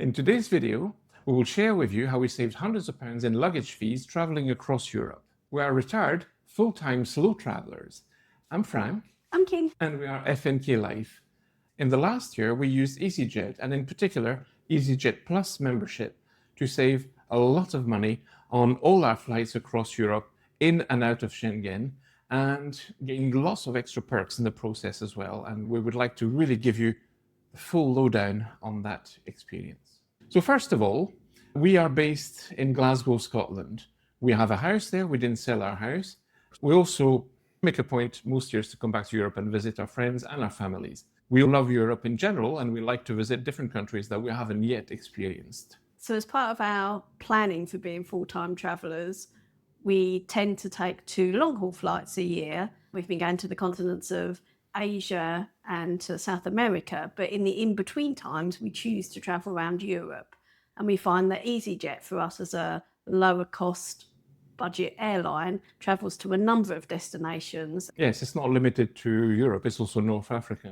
In today's video, we will share with you how we saved hundreds of pounds in luggage fees traveling across Europe. We are retired, full-time slow travelers. I'm Frank. I'm Kim. And we are FNK Life. In the last year, we used EasyJet, and in particular, EasyJet Plus membership, to save a lot of money on all our flights across Europe, in and out of Schengen, and gained lots of extra perks in the process as well. And we would like to really give you the full lowdown on that experience. So first of all, we are based in Glasgow, Scotland. We have a house there. We didn't sell our house. We also make a point most years to come back to Europe and visit our friends and our families. We love Europe in general, and we like to visit different countries that we haven't yet experienced. So as part of our planning for being full-time travellers, we tend to take 2 long-haul flights a year. We've been going to the continents of Asia and to South America, but in the in-between times, we choose to travel around Europe. And we find that EasyJet, for us as a lower cost budget airline, travels to a number of destinations. Yes, it's not limited to Europe, it's also North Africa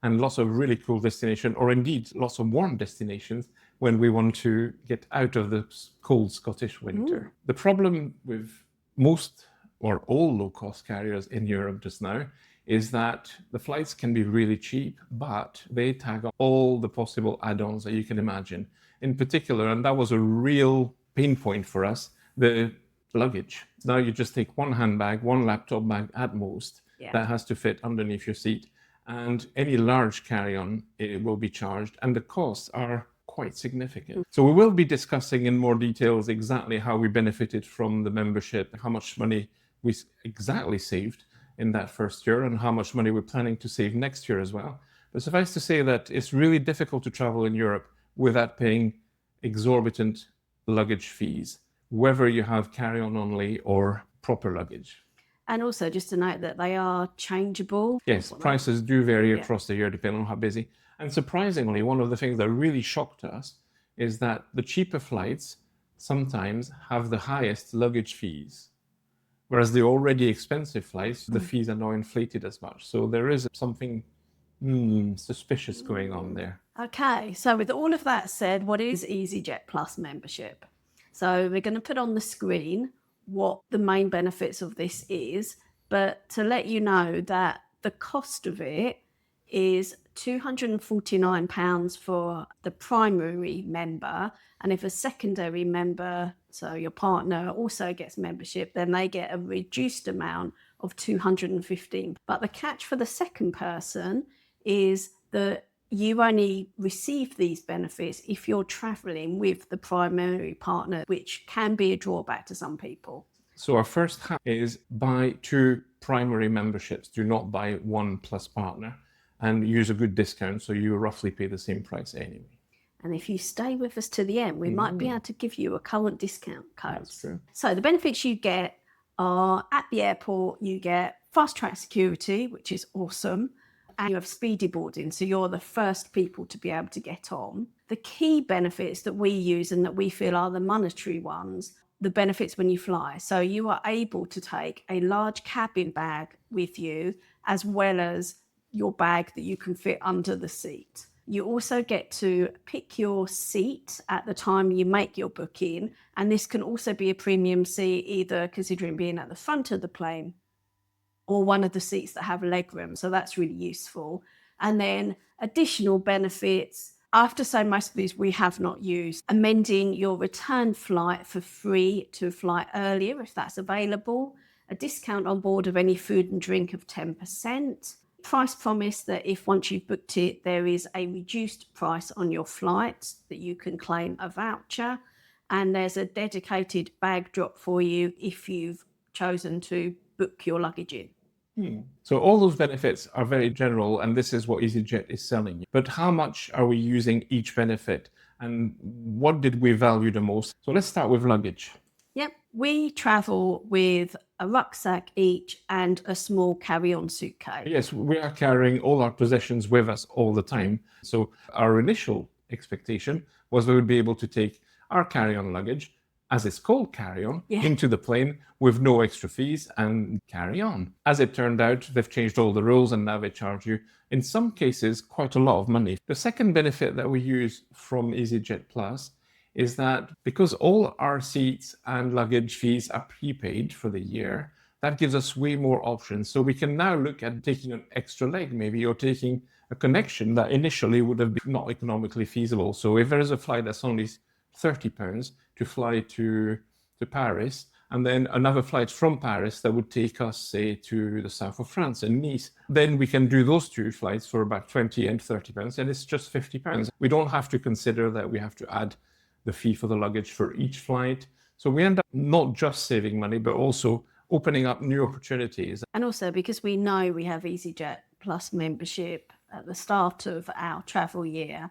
and lots of really cool destinations, or indeed lots of warm destinations when we want to get out of the cold Scottish winter. The problem with most or all low-cost carriers in Europe just now is that the flights can be really cheap, but they tag on all the possible add-ons that you can imagine. In particular, and that was a real pain point for us, the luggage. Now you just take one handbag, one laptop bag at most, that has to fit underneath your seat. And any large carry-on, it will be charged, and the costs are quite significant. So we will be discussing in more details exactly how we benefited from the membership, how much money we exactly saved in that first year, and how much money we're planning to save next year as well. But suffice to say that it's really difficult to travel in Europe without paying exorbitant luggage fees, whether you have carry-on only or proper luggage. And also just to note that they are changeable. Yes, prices do vary across the year depending on how busy. And surprisingly, one of the things that really shocked us is that the cheaper flights sometimes have the highest luggage fees, whereas the already expensive flights, the fees are not inflated as much. So there is something suspicious going on there. Okay, so with all of that said, what is EasyJet Plus membership? So we're going to put on the screen what the main benefits of this is, but to let you know that the cost of it is £249 for the primary member, and if a secondary member, so your partner, also gets membership, then they get a reduced amount of £215. But the catch for the second person is that you only receive these benefits if you're travelling with the primary partner, which can be a drawback to some people. So our first hack is buy 2 primary memberships. Do not buy 1 plus partner, and use a good discount so you roughly pay the same price anyway. And if you stay with us to the end, we might be able to give you a current discount code. That's true. So the benefits you get are at the airport, you get fast track security, which is awesome. And you have speedy boarding, so you're the first people to be able to get on. The key benefits that we use and that we feel are the monetary ones, the benefits when you fly. So you are able to take a large cabin bag with you, as well as your bag that you can fit under the seat. You also get to pick your seat at the time you make your booking, and this can also be a premium seat, either considering being at the front of the plane or one of the seats that have legroom. So that's really useful. And then additional benefits, I have to say most of these we have not used. Amending your return flight for free to a flight earlier if that's available. A discount on board of any food and drink of 10%. Price promise that if once you've booked it, there is a reduced price on your flight that you can claim a voucher. And there's a dedicated bag drop for you if you've chosen to book your luggage in. So all those benefits are very general, and this is what EasyJet is selling you. But how much are we using each benefit, and what did we value the most? So let's start with luggage. Yep, we travel with a rucksack each and a small carry-on suitcase. Yes, we are carrying all our possessions with us all the time. So our initial expectation was we would be able to take our carry-on luggage, as it's called, carry-on, Yeah. into the plane with no extra fees and carry on. As it turned out, they've changed all the rules and now they charge you, in some cases, quite a lot of money. The second benefit that we use from EasyJet Plus is that because all our seats and luggage fees are prepaid for the year, that gives us way more options. So we can now look at taking an extra leg maybe, or taking a connection that initially would have been not economically feasible. So if there is a flight that's only £30 to fly to Paris, and then another flight from Paris that would take us, say, to the south of France and Nice, then we can do those two flights for about £20 and £30, and it's just £50. We don't have to consider that we have to add the fee for the luggage for each flight. So we end up not just saving money, but also opening up new opportunities. And also because we know we have EasyJet Plus membership at the start of our travel year,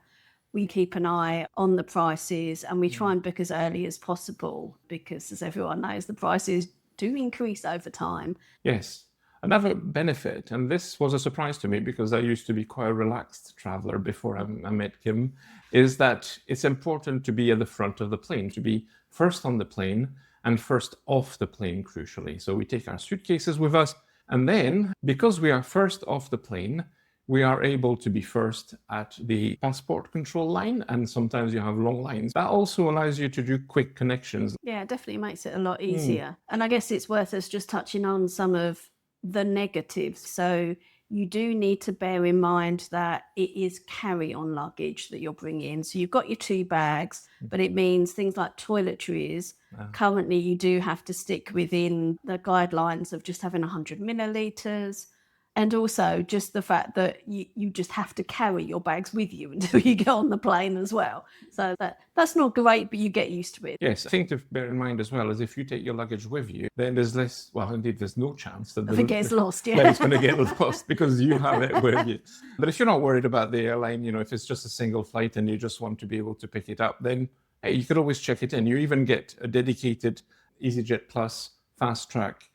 we keep an eye on the prices and we try and book as early as possible because, as everyone knows, the prices do increase over time. Yes. Another benefit, and this was a surprise to me because I used to be quite a relaxed traveler before I met Kim, is that it's important to be at the front of the plane, to be first on the plane and first off the plane, crucially. So we take our suitcases with us, and then because we are first off the plane, we are able to be first at the passport control line, and sometimes you have long lines. That also allows you to do quick connections. Yeah, it definitely makes it a lot easier. And I guess it's worth us just touching on some of the negatives. So you do need to bear in mind that it is carry-on luggage that you're bringing. So you've got your 2 bags, but it means things like toiletries. Currently, you do have to stick within the guidelines of just having 100 millilitres. And also just the fact that you just have to carry your bags with you until you get on the plane as well. So that's not great, but you get used to it. Yes, I think to bear in mind as well is if you take your luggage with you, then there's less, well, indeed, there's no chance that If it gets lost, that it's going to get lost because you have it with you. But if you're not worried about the airline, if it's just a single flight and you just want to be able to pick it up, then hey, you could always check it in. You even get a dedicated EasyJet Plus fast track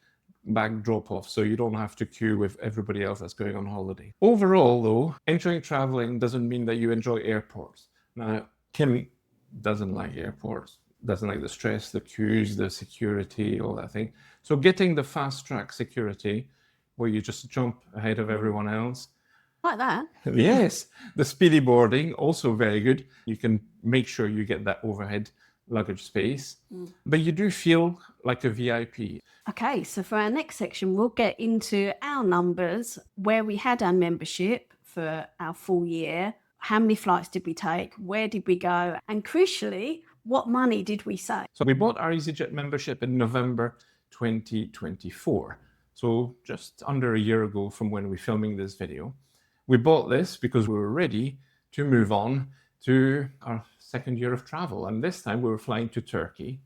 bag drop-off, so you don't have to queue with everybody else that's going on holiday. Overall, though, enjoying traveling doesn't mean that you enjoy airports. Now, Kim doesn't like airports, doesn't like the stress, the queues, the security, all that thing. So getting the fast-track security, where you just jump ahead of everyone else. Like that. Yes. The speedy boarding, also very good. You can make sure you get that overhead luggage space, but you do feel like a VIP. Okay, so for our next section, we'll get into our numbers, where we had our membership for our full year, how many flights did we take, where did we go, and crucially, what money did we save? So we bought our EasyJet membership in November 2024. So just under a year ago from when we're filming this video. We bought this because we were ready to move on to our second year of travel. And this time we were flying to Turkey.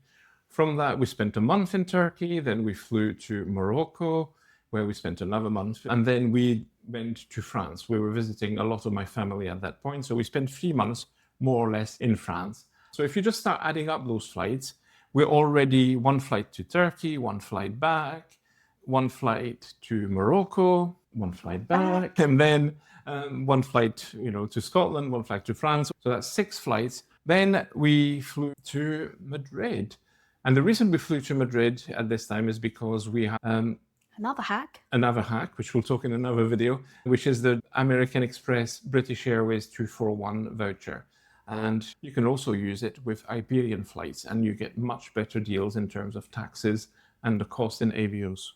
From that, we spent a month in Turkey. Then we flew to Morocco, where we spent another month. And then we went to France. We were visiting a lot of my family at that point. So we spent 3 months, more or less, in France. So if you just start adding up those flights, we're already 1 flight to Turkey, 1 flight back, 1 flight to Morocco, 1 flight back, and then 1 flight, to Scotland, 1 flight to France. So that's 6 flights. Then we flew to Madrid. And the reason we flew to Madrid at this time is because we have Another hack, which we'll talk in another video, which is the American Express British Airways 241 voucher. And you can also use it with Iberian flights, and you get much better deals in terms of taxes and the cost in avios.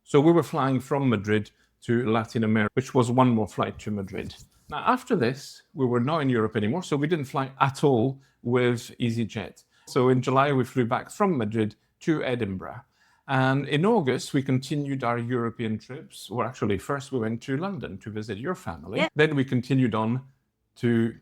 So we were flying from Madrid to Latin America, which was 1 more flight to Madrid. Now, after this, we were not in Europe anymore, so we didn't fly at all with EasyJet. So in July, we flew back from Madrid to Edinburgh. And in August, we continued our European trips. Well, actually, first we went to London to visit your family. Yeah. Then we continued on to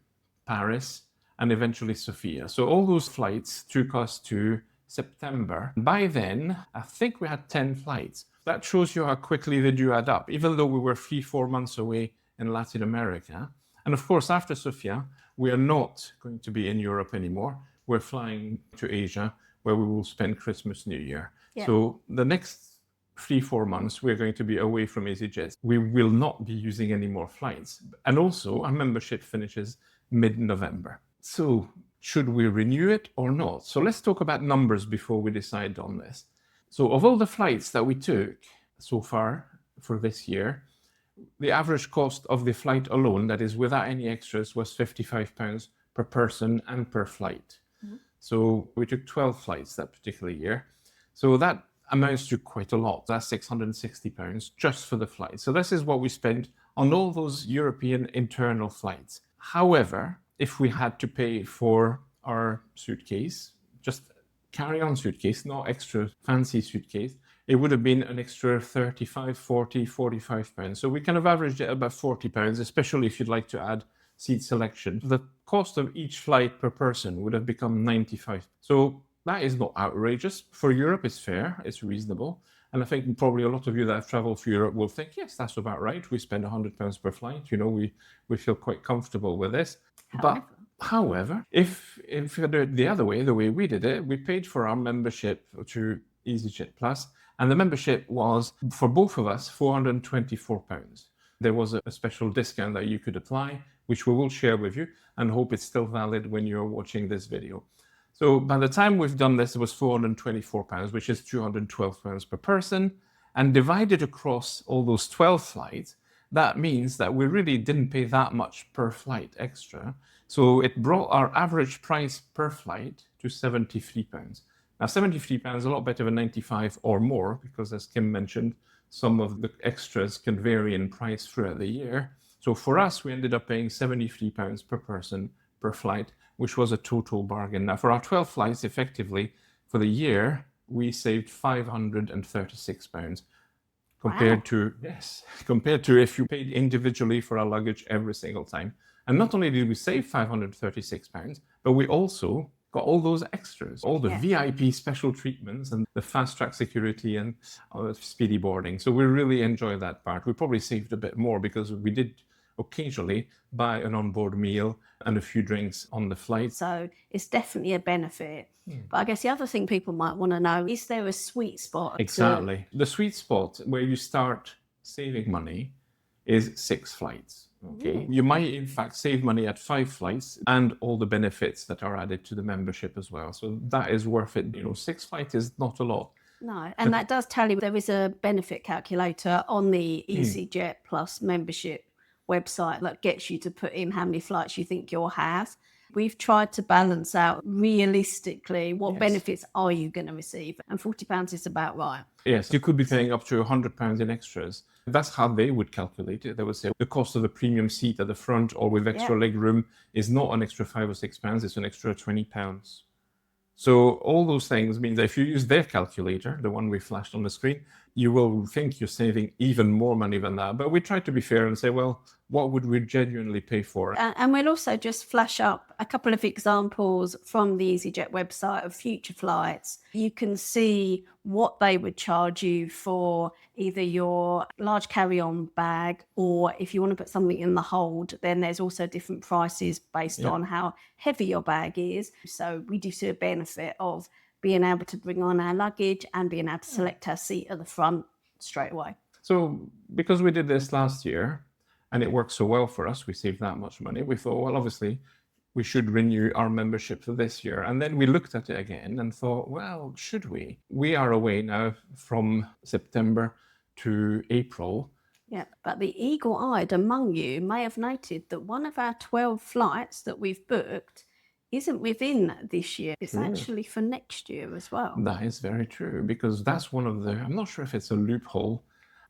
Paris and eventually Sofia. So all those flights took us to September. By then, I think we had 10 flights. That shows you how quickly they do add up, even though we were 3-4 months away in Latin America. And of course, after Sofia, we are not going to be in Europe anymore. We're flying to Asia, where we will spend Christmas, New Year. Yeah. So the next 3-4 months, we're going to be away from EasyJet. We will not be using any more flights. And also, our membership finishes mid-November. So should we renew it or not? So let's talk about numbers before we decide on this. So of all the flights that we took so far for this year, the average cost of the flight alone, that is without any extras, was £55 per person and per flight. So we took 12 flights that particular year. So that amounts to quite a lot. That's £660 just for the flight. So this is what we spent on all those European internal flights. However, if we had to pay for our suitcase, just carry-on suitcase, not extra fancy suitcase, it would have been an extra 35, 40, 45 pounds. So we kind of averaged it about 40 pounds, especially if you'd like to add seat selection. The cost of each flight per person would have become 95. So that is not outrageous. For Europe, it's fair, it's reasonable. And I think probably a lot of you that have traveled for Europe will think, yes, that's about right. We spend £100 per flight. You know, we feel quite comfortable with this. However, if you do it the other way, the way we did it, we paid for our membership to EasyJet Plus, and the membership was, for both of us, £424. There was a special discount that you could apply, which we will share with you, and hope it's still valid when you're watching this video. So by the time we've done this, it was £424, which is £212 per person, and divided across all those 12 flights, that means that we really didn't pay that much per flight extra. So it brought our average price per flight to £73. Now, £73 is a lot better than 95 or more, because as Kim mentioned, some of the extras can vary in price throughout the year. So for us, we ended up paying £73 per person per flight, which was a total bargain. Now, for our 12 flights, effectively, for the year, we saved £536 compared to if you paid individually for our luggage every single time. And not only did we save £536, but we also got all those extras, all the VIP special treatments and the fast track security and speedy boarding. So we really enjoy that part. We probably saved a bit more because we did occasionally buy an onboard meal and a few drinks on the flight. So it's definitely a benefit. But I guess the other thing people might want to know, is there a sweet spot? Exactly. The sweet spot where you start saving money is 6 flights. Okay. You might in fact save money at 5 flights and all the benefits that are added to the membership as well. So that is worth it. You know, 6 flights is not a lot. No, and that does tell you there is a benefit calculator on the EasyJet Plus membership website that gets you to put in how many flights you think you'll have. We've tried to balance out realistically what benefits are you going to receive, and £40 is about right. Yes, you could be paying up to £100 in extras. That's how they would calculate it. They would say the cost of a premium seat at the front or with extra leg room is not an extra £5 or £6, it's an extra £20. So all those things mean that if you use their calculator, the one we flashed on the screen, you will think you're saving even more money than that. But we try to be fair and say, well, what would we genuinely pay for? And we'll also just flash up a couple of examples from the EasyJet website of future flights. You can see what they would charge you for either your large carry-on bag, or if you want to put something in the hold, then there's also different prices based on how heavy your bag is. So we do see a benefit of being able to bring on our luggage and being able to select our seat at the front straight away. So because we did this last year and it worked so well for us, we saved that much money. We thought, well, obviously, we should renew our membership for this year. And then we looked at it again and thought, well, should we? We are away now from September to April. Yeah, but the eagle-eyed among you may have noted that one of our 12 flights that we've booked isn't within this year. It's actually for next year as well. That is very true, because that's one of the, I'm not sure if it's a loophole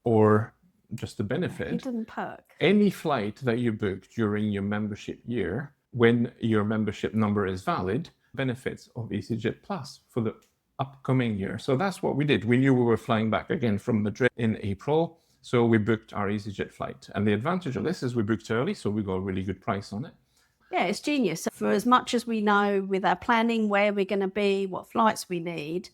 or just a benefit. Hidden perk. Any flight that you book during your membership year, when your membership number is valid, benefits of EasyJet Plus for the upcoming year. So that's what we did. We knew we were flying back again from Madrid in April, so we booked our EasyJet flight. And the advantage of this is we booked early, so we got a really good price on it. Yeah, it's genius. For as much as we know with our planning where we're going to be, what flights we need,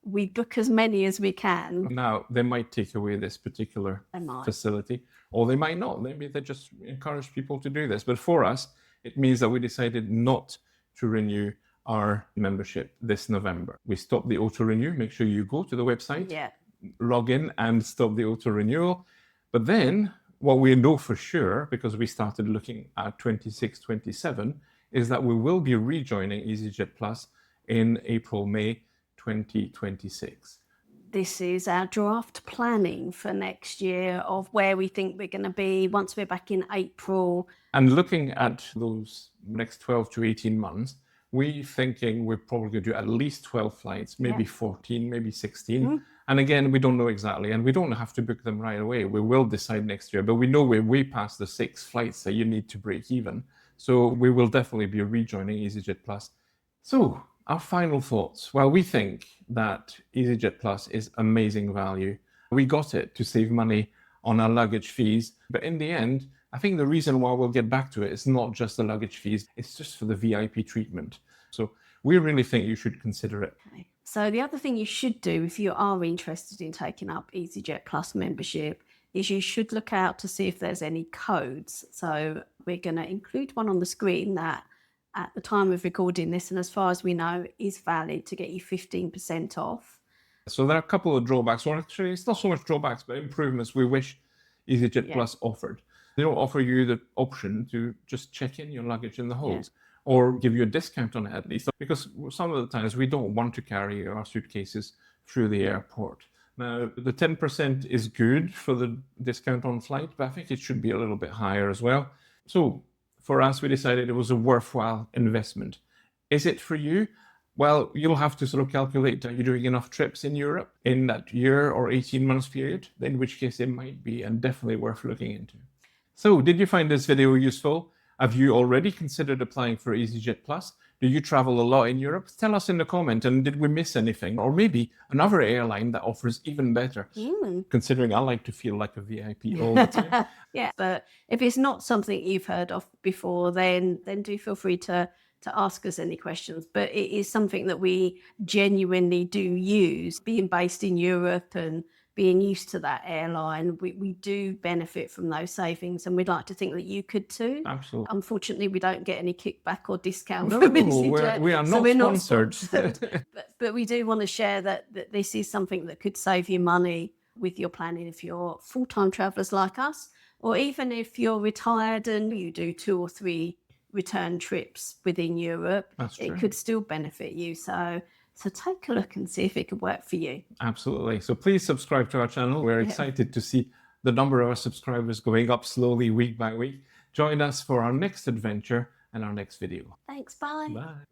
we book as many as we can. Now, they might take away this particular facility, or they might not. Maybe they just encourage people to do this. But for us, it means that we decided not to renew our membership this November. We stopped the auto-renew. Make sure you go to the website, log in and stop the auto-renewal. But then what we know for sure, because we started looking at 26, 27, is that we will be rejoining EasyJet Plus in April, May 2026. This is our draft planning for next year of where we think we're going to be once we're back in April. And looking at those next 12 to 18 months, we're thinking we're probably going to do at least 12 flights, maybe 14, maybe 16. And again, we don't know exactly, and we don't have to book them right away. We will decide next year, but we know we're way past the 6 flights that you need to break even. So we will definitely be rejoining EasyJet Plus. So our final thoughts. Well, we think that EasyJet Plus is amazing value. We got it to save money on our luggage fees, but in the end, I think the reason why we'll get back to it is not just the luggage fees, it's just for the VIP treatment. So we really think you should consider it. Okay. So the other thing you should do if you are interested in taking up EasyJet Plus membership is you should look out to see if there's any codes. So we're going to include one on the screen that at the time of recording this, and as far as we know, is valid to get you 15% off. So there are a couple of drawbacks, or actually it's not so much drawbacks, but improvements we wish EasyJet Plus offered. They don't offer you the option to just check in your luggage in the holds or give you a discount on it at least, because some of the times we don't want to carry our suitcases through the airport. Now, the 10% is good for the discount on flight, but I think it should be a little bit higher as well. So for us, we decided it was a worthwhile investment. Is it for you? Well, you'll have to sort of calculate, are you doing enough trips in Europe in that year or 18 months period? In which case it might be, and definitely worth looking into. So did you find this video useful? Have you already considered applying for EasyJet Plus? Do you travel a lot in Europe? Tell us in the comment, and did we miss anything? Or maybe another airline that offers even better, considering I like to feel like a VIP all the time. But if it's not something you've heard of before, then do feel free to ask us any questions. But it is something that we genuinely do use. Being based in Europe and being used to that airline, we do benefit from those savings, and we'd like to think that you could too. Absolutely. Unfortunately, we don't get any kickback or discount from EasyJet. We are not sponsored. But we do want to share that this is something that could save you money with your planning if you're full-time travellers like us, or even if you're retired and you do 2 or 3 return trips within Europe, it could still benefit you. So take a look and see if it could work for you. Absolutely. So please subscribe to our channel. We're excited to see the number of our subscribers going up slowly week by week. Join us for our next adventure and our next video. Thanks. Bye. Bye.